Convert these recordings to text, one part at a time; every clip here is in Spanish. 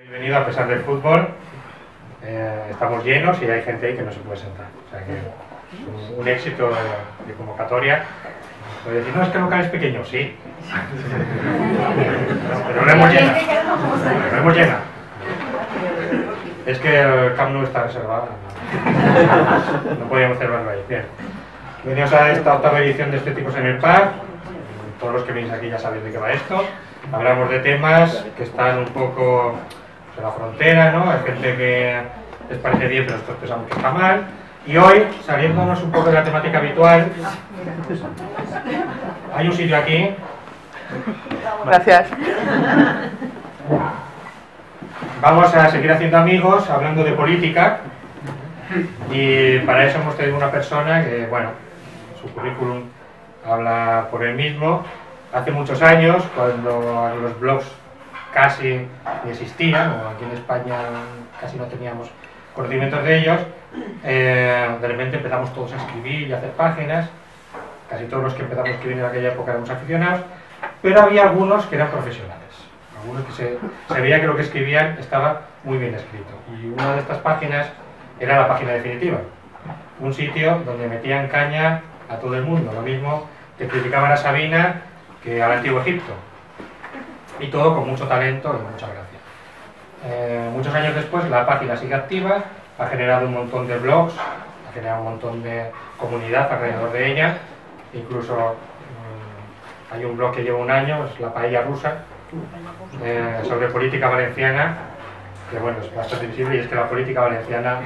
Bienvenido a pesar del fútbol. Estamos llenos y hay gente ahí que no se puede sentar. O sea que es un éxito de convocatoria. Puede decir, no, es que el local es pequeño, sí. Pero lo hemos llena. Lo hemos llena. Es que el Camp Nou está reservado. No podíamos celebrarlo ahí. Bien. Bienvenidos a esta octava edición de Estéticos en el Par. Todos los que venís aquí ya sabéis de qué va esto. Hablamos de temas que están un poco en la frontera, ¿no? Hay gente que les parece bien, pero estos pensamos que está mal. Y hoy, saliéndonos un poco de la temática habitual, hay un sitio aquí. Gracias. Vamos a seguir haciendo amigos, hablando de política. Y para eso hemos tenido una persona que, bueno, su currículum habla por él mismo. Hace muchos años, cuando los blogs casi ni existían, o aquí en España casi no teníamos conocimientos de ellos, de repente empezamos todos a escribir y a hacer páginas. Casi todos los que empezamos a escribir en aquella época éramos aficionados, pero había algunos que eran profesionales, algunos que se veía que lo que escribían estaba muy bien escrito. Y una de estas páginas era la página definitiva, un sitio donde metían caña a todo el mundo, lo mismo que criticaban a Sabina que al Antiguo Egipto, y todo con mucho talento y mucha gracia. Muchos años después la página sigue activa, ha generado un montón de blogs, ha generado un montón de comunidad alrededor de ella, incluso hay un blog que lleva un año, es La Paella Rusa, sobre política valenciana, que bueno, es bastante visible, y es que la política valenciana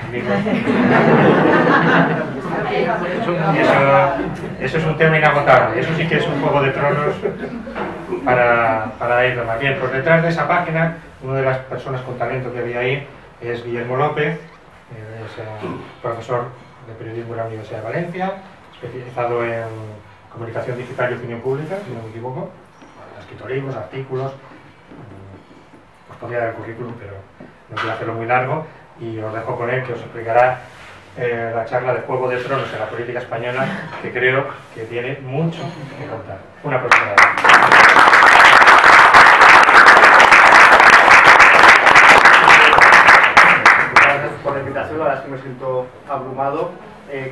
eso es un tema inagotable, eso sí que es un juego de tronos para irlo más bien. Por detrás de esa página, una de las personas con talento que había ahí es Guillermo López, es profesor de periodismo en la Universidad de Valencia, especializado en comunicación digital y opinión pública, si no me equivoco. Ha escrito libros, artículos, os podría dar el currículum, pero no quiero hacerlo muy largo, y os dejo con él, que os explicará la charla de Juego de Tronos en la política española, que creo que tiene mucho que contar. Una próxima. Gracias por la invitación, la verdad es que me siento abrumado.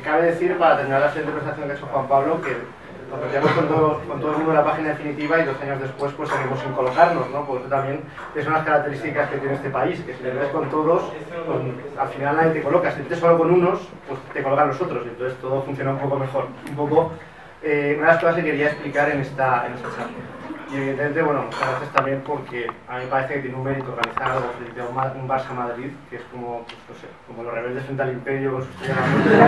Cabe decir, para terminar la siguiente presentación que ha hecho Juan Pablo, que nos metíamos con todo el mundo en la página definitiva y 2 años después pues seguimos sin colocarnos, ¿no? Pues eso también es unas características que tiene este país, que si te metes con todos, pues, al final nadie te coloca. Si te metes solo con unos, pues te colocan los otros, y entonces todo funciona un poco mejor. Un poco, una de las cosas que quería explicar en esta charla. Y evidentemente, bueno, muchas gracias también porque a mí me parece que tiene un mérito organizar algo frente a un Barça Madrid, que es como, pues, no sé, como los rebeldes frente al imperio con sus estrellas de la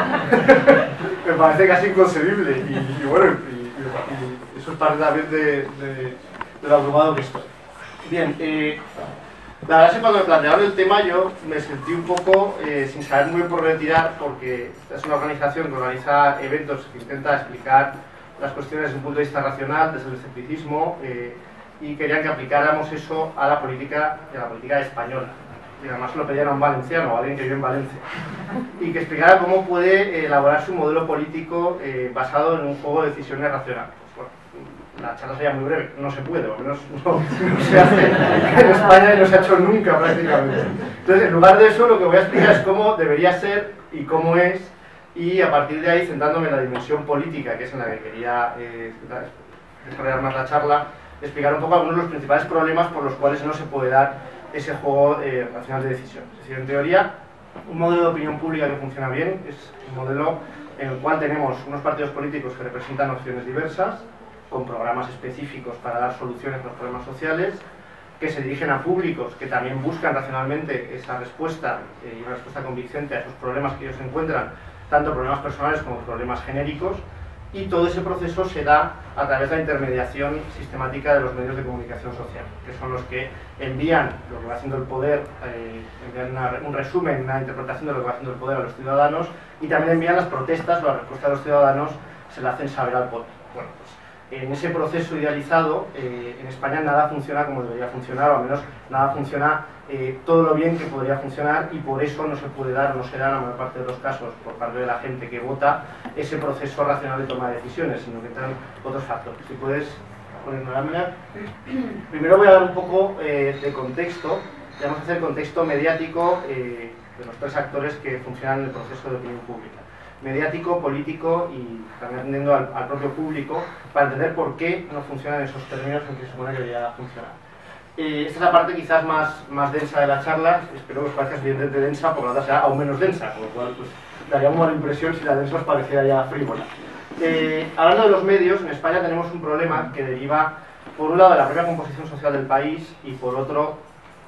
muerte. Me parece casi inconcebible y bueno, y eso es parte también de lo abrumado que estoy. Bien, la verdad es que cuando me plantearon el tema yo me sentí un poco sin saber muy bien por dónde tirar, porque esta es una organización que organiza eventos que intenta explicar las cuestiones desde un punto de vista racional, desde el escepticismo, y querían que aplicáramos eso a la política española. Y además lo pedían a un valenciano, a alguien que vive en Valencia, y que explicara cómo puede elaborarse un modelo político basado en un juego de decisiones racionales. Pues bueno, la charla sería muy breve, no se puede, o al menos no se hace en España y no se ha hecho nunca prácticamente. Entonces, en lugar de eso, lo que voy a explicar es cómo debería ser y cómo es, y a partir de ahí, centrándome en la dimensión política, que es en la que quería desarrollar más la charla, explicar un poco algunos de los principales problemas por los cuales no se puede dar ese juego racional de decisiones. Es decir, en teoría, un modelo de opinión pública que funciona bien es un modelo en el cual tenemos unos partidos políticos que representan opciones diversas, con programas específicos para dar soluciones a los problemas sociales, que se dirigen a públicos que también buscan racionalmente esa respuesta y una respuesta convincente a esos problemas que ellos encuentran, tanto problemas personales como problemas genéricos, y todo ese proceso se da a través de la intermediación sistemática de los medios de comunicación social, que son los que envían lo que va haciendo el poder, envían un resumen, una interpretación de lo que va haciendo el poder a los ciudadanos, y también envían las protestas o las respuestas de los ciudadanos, se la hacen saber al poder. Bueno, pues en ese proceso idealizado, en España nada funciona como debería funcionar, o al menos nada funciona todo lo bien que podría funcionar, y por eso no se puede dar, no se da en la mayor parte de los casos por parte de la gente que vota ese proceso racional de toma de decisiones, sino que entran otros factores. Si puedes ponerme la lámina. Primero voy a dar un poco de contexto y vamos a hacer contexto mediático de los tres actores que funcionan en el proceso de opinión pública. Mediático, político y también atendiendo al propio público para entender por qué no funcionan esos términos en que se supone que debería funcionar. Esta es la parte quizás más densa de la charla, espero que os parezca suficientemente densa, porque la otra será aún menos densa, con lo cual pues, daría una mala impresión si la densa os pareciera ya frívola. Hablando de los medios, en España tenemos un problema que deriva, por un lado, de la propia composición social del país y por otro,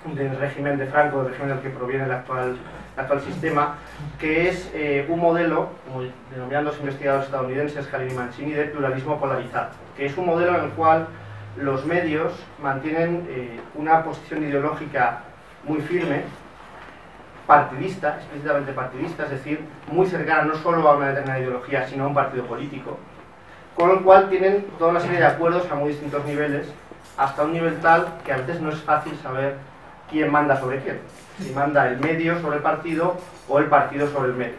del régimen de Franco, del régimen del que proviene el actual sistema, que es un modelo, como denominaban los investigadores estadounidenses, Halil y Mancini, de pluralismo polarizado, que es un modelo en el cual los medios mantienen una posición ideológica muy firme, partidista, explícitamente partidista, es decir, muy cercana no solo a una determinada ideología, sino a un partido político, con lo cual tienen toda una serie de acuerdos a muy distintos niveles, hasta un nivel tal que a veces no es fácil saber quién manda sobre quién, si manda el medio sobre el partido o el partido sobre el medio.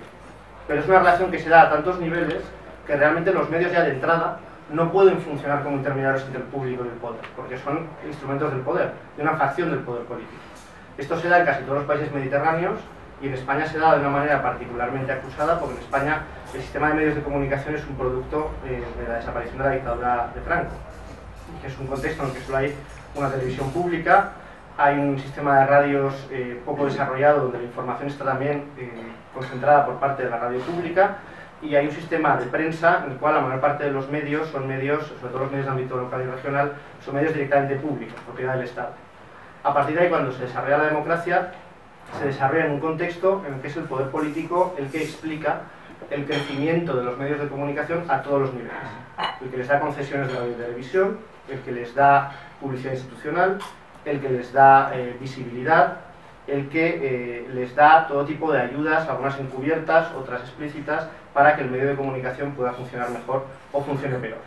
Pero es una relación que se da a tantos niveles que realmente los medios ya de entrada no pueden funcionar como intermediarios entre el público y el poder, porque son instrumentos del poder, de una facción del poder político. Esto se da en casi todos los países mediterráneos y en España se da de una manera particularmente acusada, porque en España el sistema de medios de comunicación es un producto de la desaparición de la dictadura de Franco, que es un contexto en el que solo hay una televisión pública, hay un sistema de radios poco desarrollado donde la información está también concentrada por parte de la radio pública, y hay un sistema de prensa en el cual la mayor parte de los medios son medios, sobre todo los medios de ámbito local y regional, son medios directamente públicos, propiedad del Estado. A partir de ahí, cuando se desarrolla la democracia, se desarrolla en un contexto en el que es el poder político el que explica el crecimiento de los medios de comunicación a todos los niveles. El que les da concesiones de radio y televisión, el que les da publicidad institucional, el que les da visibilidad, el que les da todo tipo de ayudas, algunas encubiertas, otras explícitas, para que el medio de comunicación pueda funcionar mejor o funcione peor.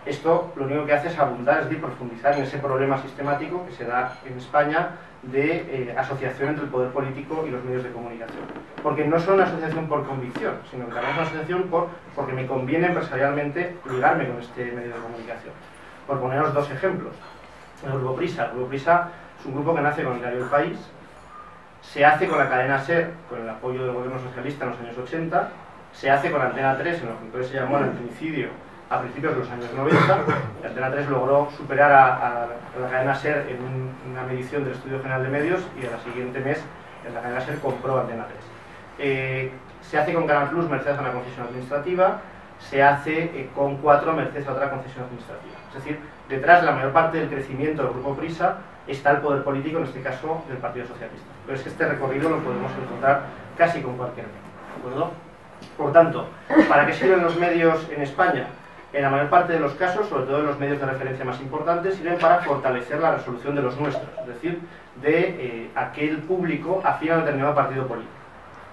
Esto lo único que hace es abundar, es decir, profundizar en ese problema sistemático que se da en España de asociación entre el poder político y los medios de comunicación. Porque no son una asociación por convicción, sino que también es una asociación porque me conviene empresarialmente ligarme con este medio de comunicación. Por poneros dos ejemplos. El Grupo Prisa. El Grupo Prisa es un grupo que nace con el diario El País, se hace con la cadena SER, con el apoyo del gobierno socialista en los años 80, se hace con Antena 3, en lo que entonces se llamó el anticidio, a principios de los años 90, y Antena 3 logró superar a la cadena SER en una medición del Estudio General de Medios, y al siguiente mes la cadena SER compró Antena 3. Se hace con Canal Plus merced a una concesión administrativa, se hace con 4 merced a otra concesión administrativa. Es decir, detrás de la mayor parte del crecimiento del Grupo Prisa está el poder político, en este caso del Partido Socialista. Pero es que este recorrido lo podemos encontrar casi con cualquier medio, ¿de acuerdo? Por tanto, ¿para qué sirven los medios en España? En la mayor parte de los casos, sobre todo en los medios de referencia más importantes, sirven para fortalecer la resolución de los nuestros, es decir, de aquel público afín a un determinado partido político.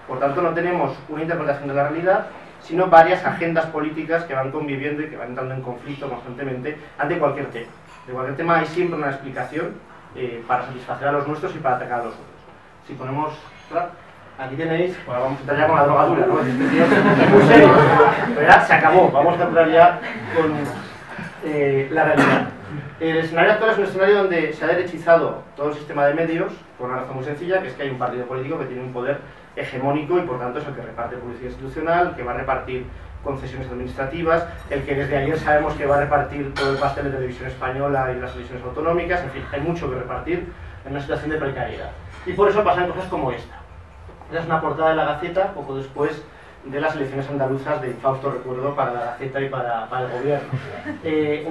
Por tanto, no tenemos una interpretación de la realidad, sino varias agendas políticas que van conviviendo y que van entrando en conflicto constantemente ante cualquier tema. De cualquier tema hay siempre una explicación para satisfacer a los nuestros y para atacar a los otros. Si ponemos... Aquí tenéis, bueno, vamos a entrar ya con la drogadura, ¿no? Este tío es muy serio, pero ya se acabó, vamos a entrar ya con la realidad. El escenario actual es un escenario donde se ha derechizado todo el sistema de medios por una razón muy sencilla, que es que hay un partido político que tiene un poder hegemónico y por tanto es el que reparte publicidad institucional, el que va a repartir concesiones administrativas, el que desde ayer sabemos que va a repartir todo el pastel de televisión española y las televisiones autonómicas, en fin, hay mucho que repartir en una situación de precariedad. Y por eso pasan cosas como esta. Esta es una portada de La Gaceta, poco después de las elecciones andaluzas de infausto recuerdo para La Gaceta y para el gobierno.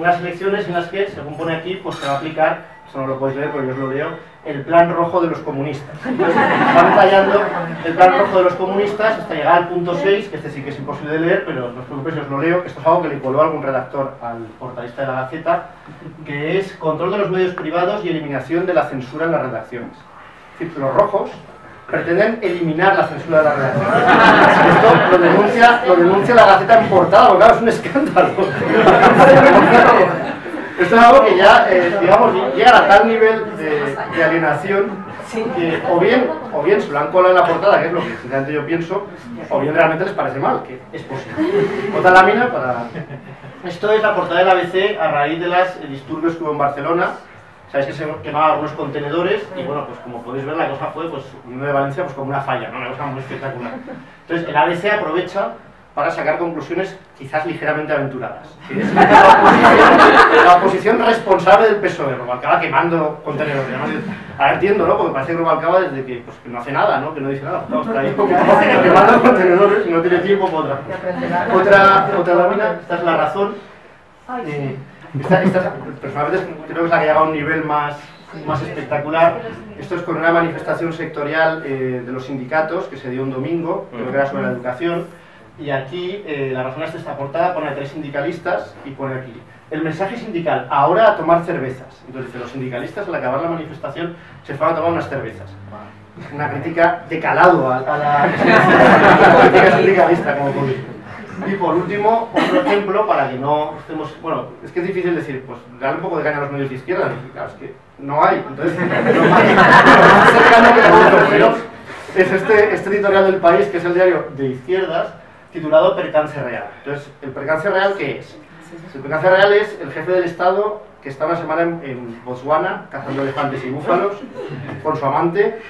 Unas elecciones en las que, según pone aquí, pues se va a aplicar, eso no lo podéis leer pero yo os lo leo, el plan rojo de los comunistas. Entonces, va detallando el plan rojo de los comunistas hasta llegar al punto 6, que este sí que es imposible de leer, pero no os preocupéis, os lo leo, que esto es algo que le coló algún redactor al portalista de La Gaceta, que es control de los medios privados y eliminación de la censura en las redacciones. Es decir, los rojos pretenden eliminar la censura de la redacción. Esto lo denuncia La Gaceta en portada, porque claro, es un escándalo. Esto es algo que ya, digamos, llega a tal nivel de alienación que o bien se lo han colado en la portada, que es lo que sinceramente yo pienso, o bien realmente les parece mal, que es posible. Otra lámina para... Esto es la portada del ABC a raíz de los disturbios que hubo en Barcelona. Sabéis que se quemaban algunos contenedores y bueno, pues como podéis ver la cosa fue pues de Valencia pues como una falla, ¿no? Una cosa muy espectacular. Entonces el ABC aprovecha para sacar conclusiones quizás ligeramente aventuradas. Es la oposición responsable del PSOE, Rubalcaba quemando contenedores. Ahora entiendo, ¿no? Porque parece que Rubalcaba desde que, pues, que no hace nada, ¿no? Que no dice nada. No, está ahí quemando contenedores y no tiene tiempo para otra lámina. Esta es la razón. Personalmente creo que es la que llega a un nivel más espectacular. Esto es con una manifestación sectorial de los sindicatos que se dio un domingo, creo que era sobre la educación. Y aquí, la razón es esta portada, pone a 3 sindicalistas y pone aquí: el mensaje sindical, ahora a tomar cervezas. Entonces dice, los sindicalistas al acabar la manifestación se fueron a tomar unas cervezas. Una crítica de calado a la crítica sindicalista, como podéis ver. Y por último, otro ejemplo para que no estemos... Bueno, es que es difícil decir, pues darle un poco de caña a los medios de izquierda. Claro, es que no hay. Entonces, lo más cercano que tenemos es este editorial del País, que es el diario de izquierdas, titulado Percance Real. Entonces, ¿el percance real qué es? El percance real es el jefe del Estado que está una semana en Botswana cazando elefantes y búfalos con su amante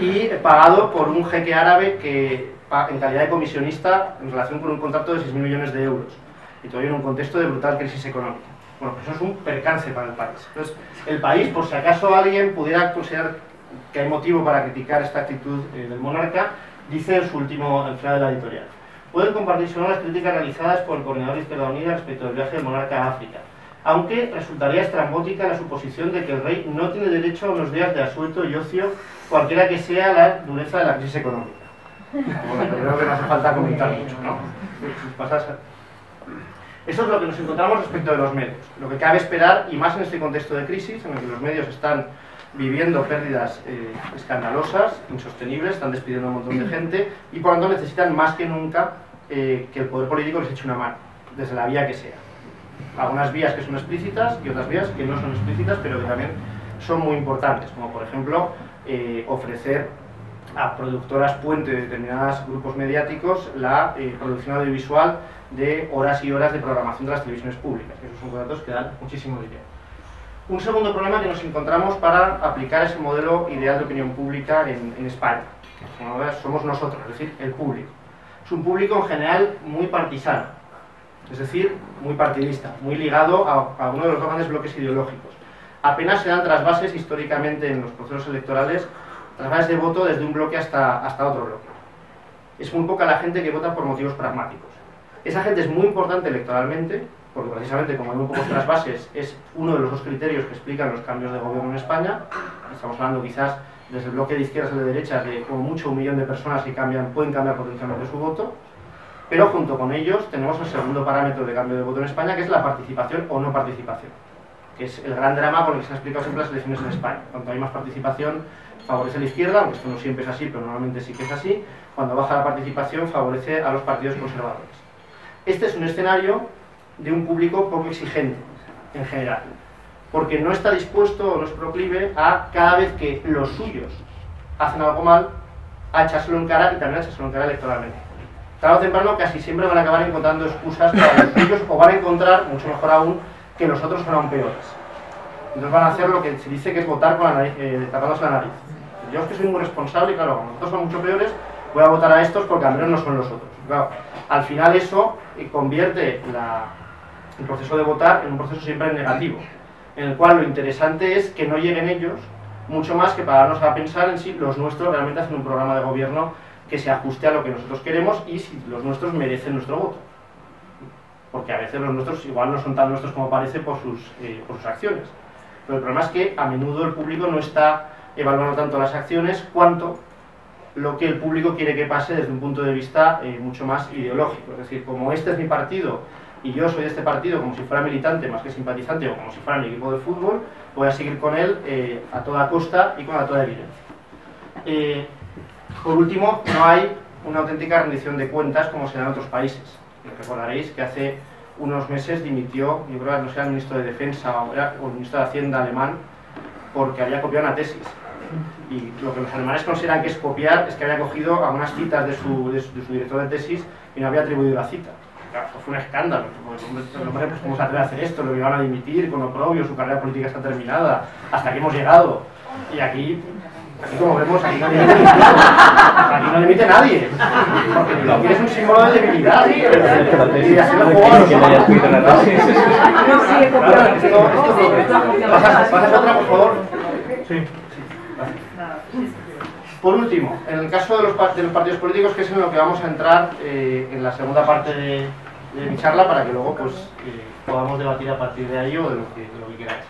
y pagado por un jeque árabe que, en calidad de comisionista, en relación con un contrato de 6.000 millones de euros y todavía en un contexto de brutal crisis económica. Bueno, pues eso es un percance para el país. Entonces, el país, por si acaso alguien pudiera considerar que hay motivo para criticar esta actitud del monarca, dice en su último, al final de la editorial: pueden compartirse las críticas realizadas por el coordinador de Izquierda Unida respecto del viaje del monarca a África, aunque resultaría estrambótica la suposición de que el rey no tiene derecho a unos días de asueto y ocio, cualquiera que sea la dureza de la crisis económica. Bueno, creo que no hace falta comentar mucho, ¿no? Eso es lo que nos encontramos respecto de los medios. Lo que cabe esperar, y más en este contexto de crisis, en el que los medios están viviendo pérdidas escandalosas, insostenibles, están despidiendo a un montón de gente y por lo tanto necesitan más que nunca que el poder político les eche una mano, desde la vía que sea. Algunas vías que son explícitas y otras vías que no son explícitas, pero que también son muy importantes, como por ejemplo ofrecer a productoras puente de determinados grupos mediáticos la producción audiovisual de horas y horas de programación de las televisiones públicas. Esos son contratos que dan muchísimo dinero. Un segundo problema que nos encontramos para aplicar ese modelo ideal de opinión pública en España. Somos nosotros, es decir, el público. Es un público en general muy partisano, es decir, muy partidista, muy ligado a uno de los dos grandes bloques ideológicos. Apenas se dan trasvases históricamente en los procesos electorales, trasvases de voto desde un bloque hasta otro bloque. Es muy poca la gente que vota por motivos pragmáticos. Esa gente es muy importante electoralmente, porque precisamente como hay muy pocos trasvases, es uno de los dos criterios que explican los cambios de gobierno en España. Estamos hablando quizás desde el bloque de izquierdas y de derechas de como mucho 1 millón de personas que pueden cambiar potencialmente su voto, pero junto con ellos tenemos el segundo parámetro de cambio de voto en España, que es la participación o no participación, que es el gran drama con el que se han explicado siempre las elecciones en España. Cuanto hay más participación favorece a la izquierda, aunque esto no siempre es así, pero normalmente sí que es así. Cuando baja la participación favorece a los partidos conservadores. Este es un escenario de un público poco exigente, en general, porque no está dispuesto o no es proclive a, cada vez que los suyos hacen algo mal, a echárselo en cara y también a echárselo en cara electoralmente. Tarde o temprano casi siempre van a acabar encontrando excusas para los suyos, o van a encontrar, mucho mejor aún, que los otros son aún peores. Entonces van a hacer lo que se dice que es votar con la nariz, tapándose la nariz. Yo es que soy muy responsable y claro, como los otros son mucho peores, voy a votar a estos porque al menos no son los otros. Claro, al final eso convierte el proceso de votar en un proceso siempre negativo, en el cual lo interesante es que no lleguen ellos, mucho más que pararnos a pensar en si los nuestros realmente hacen un programa de gobierno que se ajuste a lo que nosotros queremos y si los nuestros merecen nuestro voto. Porque a veces los nuestros igual no son tan nuestros como parece por sus acciones. Pero el problema es que a menudo el público no está evaluando tanto las acciones cuanto lo que el público quiere que pase desde un punto de vista mucho más ideológico. Es decir, como este es mi partido y yo soy de este partido como si fuera militante más que simpatizante o como si fuera mi equipo de fútbol, voy a seguir con él a toda costa y con toda evidencia. Por último, no hay una auténtica rendición de cuentas como se da en otros países. Recordaréis que hace unos meses dimitió, yo creo que no sé, el ministro de Defensa o el ministro de Hacienda alemán porque había copiado una tesis. Y lo que los alemanes consideran que es copiar es que había cogido algunas citas de su director de tesis y no había atribuido la cita. claro, esto fue un escándalo. Pues, hombre, pues, ¿cómo se atreve a hacer esto? Lo iban a dimitir con oprobio, su carrera política está terminada, hasta aquí hemos llegado. Y aquí como vemos, aquí no limite nadie. Porque lo que es un símbolo de debilidad. Y así lo juego a los Pasas otra, por favor. Sí. Por último, en el caso de los partidos políticos, que es en lo que vamos a entrar en la segunda parte de mi charla, para que luego pues, podamos debatir a partir de ahí o de lo que queráis.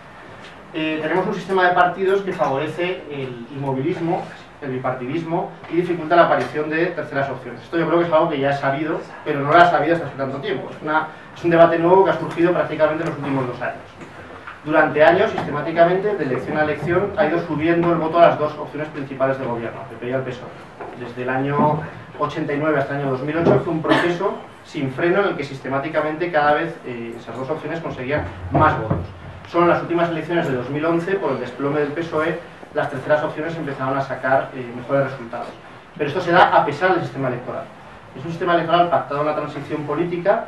Tenemos un sistema de partidos que favorece el inmovilismo, el bipartidismo y dificulta la aparición de terceras opciones. Esto yo creo que es algo que ya es sabido, pero no lo ha sabido hasta hace tanto tiempo. Es un debate nuevo que ha surgido prácticamente en los últimos 2 años. Durante años, sistemáticamente, de elección a elección, ha ido subiendo el voto a las 2 opciones principales de gobierno, al PP y al PSOE. Desde el año 89 hasta el año 2008 fue un proceso sin freno en el que sistemáticamente cada vez esas 2 opciones conseguían más votos. Solo en las últimas elecciones de 2011, por el desplome del PSOE, las terceras opciones empezaron a sacar mejores resultados. Pero esto se da a pesar del sistema electoral. Es un sistema electoral pactado en la transición política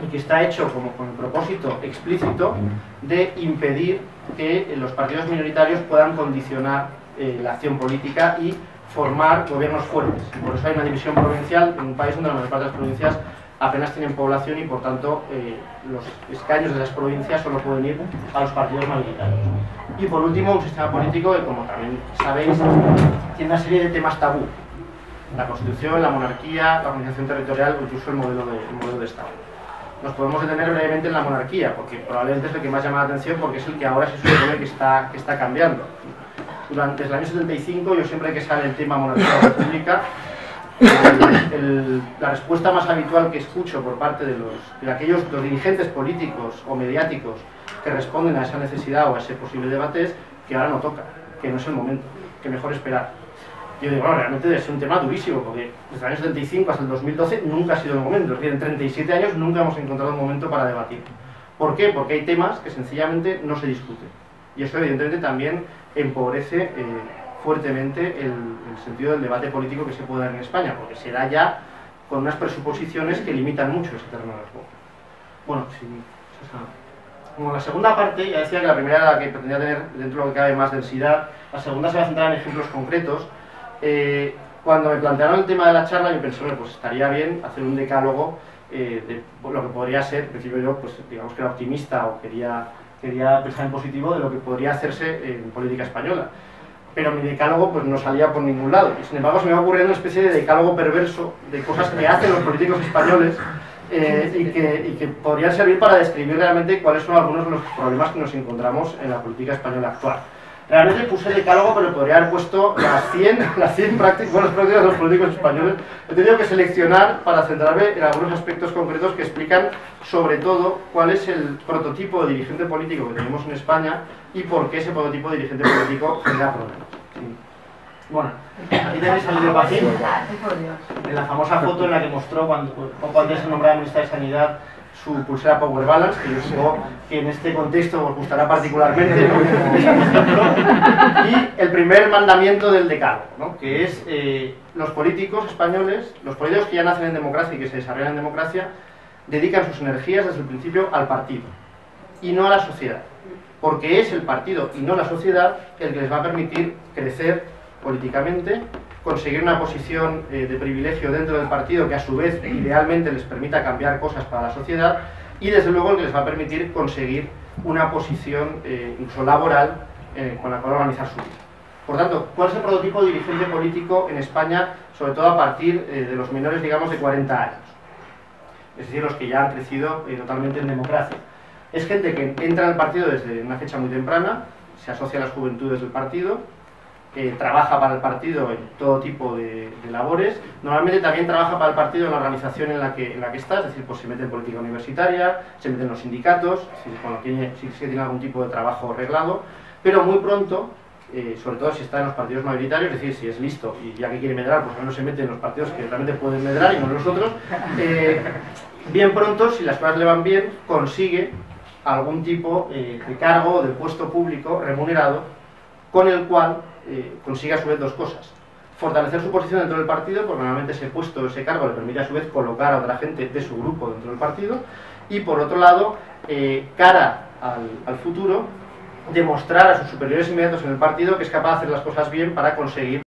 y que está hecho como con el propósito explícito de impedir que los partidos minoritarios puedan condicionar la acción política y formar gobiernos fuertes. Por eso hay una división provincial en un país donde la mayor parte de las provincias apenas tienen población y por tanto los escaños de las provincias solo pueden ir a los partidos mayoritarios. Y por último, un sistema político que, como también sabéis, tiene una serie de temas tabú: la Constitución, la monarquía, la organización territorial o incluso el modelo de Estado. Nos podemos detener brevemente en la monarquía, porque probablemente es el que más llama la atención, porque es el que ahora se supone que está cambiando. Desde el año 75, yo siempre que sale el tema monarquía o república, la respuesta más habitual que escucho por parte de aquellos dirigentes políticos o mediáticos que responden a esa necesidad o a ese posible debate es que ahora no toca, que no es el momento, que mejor esperar. Yo digo, bueno, realmente es un tema durísimo, porque desde el año 75 hasta el 2012 nunca ha sido el momento. Es decir, en 37 años nunca hemos encontrado un momento para debatir. ¿Por qué? Porque hay temas que sencillamente no se discuten. Y eso evidentemente también empobrece fuertemente el sentido del debate político que se puede dar en España, porque se da ya con unas presuposiciones que limitan mucho ese terreno de juego. Bueno, como la segunda parte, ya decía que la primera era la que pretendía tener dentro de lo que cabe más densidad, la segunda se va a centrar en ejemplos concretos. Cuando me plantearon el tema de la charla, yo pensé, bueno, pues estaría bien hacer un decálogo de lo que podría ser. En principio yo, pues digamos que era optimista o quería pensar en positivo de lo que podría hacerse en política española. Pero mi decálogo pues no salía por ningún lado. Y sin embargo se me va ocurriendo una especie de decálogo perverso de cosas que hacen los políticos españoles y que podrían servir para describir realmente cuáles son algunos de los problemas que nos encontramos en la política española actual. Realmente puse el decálogo, pero podría haber puesto las 100 buenas prácticas de los políticos españoles. He tenido que seleccionar para centrarme en algunos aspectos concretos que explican sobre todo cuál es el prototipo de dirigente político que tenemos en España y por qué ese prototipo de dirigente político genera problemas. Sí. Bueno, aquí tenéis a Lidio Pacín, en la famosa foto en la que mostró poco antes de nombrar ministra de Sanidad su pulsera Power Balance, que yo supongo que en este contexto os gustará particularmente, ¿no? Y el primer mandamiento del decálogo, ¿no? Que es los políticos españoles, los políticos que ya nacen en democracia y que se desarrollan en democracia, dedican sus energías desde el principio al partido y no a la sociedad, porque es el partido y no la sociedad el que les va a permitir crecer políticamente, conseguir una posición de privilegio dentro del partido que a su vez idealmente les permita cambiar cosas para la sociedad y desde luego el que les va a permitir conseguir una posición incluso laboral con la cual organizar su vida. Por tanto, ¿cuál es el prototipo de dirigente político en España, sobre todo a partir de los menores, digamos, de 40 años? Es decir, los que ya han crecido totalmente en democracia. Es gente que entra en el partido desde una fecha muy temprana, se asocia a las juventudes del partido, trabaja para el partido en todo tipo de labores. Normalmente también trabaja para el partido en la organización en la que está, es decir, pues se mete en política universitaria, se mete en los sindicatos, si tiene algún tipo de trabajo reglado, pero muy pronto, sobre todo si está en los partidos mayoritarios, es decir, si es listo y ya que quiere medrar, pues no se mete en los partidos que realmente pueden medrar y no en los otros, bien pronto, si las cosas le van bien, consigue algún tipo de cargo o de puesto público remunerado con el cual consigue a su vez dos cosas: fortalecer su posición dentro del partido, porque normalmente ese puesto, ese cargo le permite a su vez colocar a otra gente de su grupo dentro del partido, y por otro lado, cara al futuro, demostrar a sus superiores inmediatos en el partido que es capaz de hacer las cosas bien para conseguir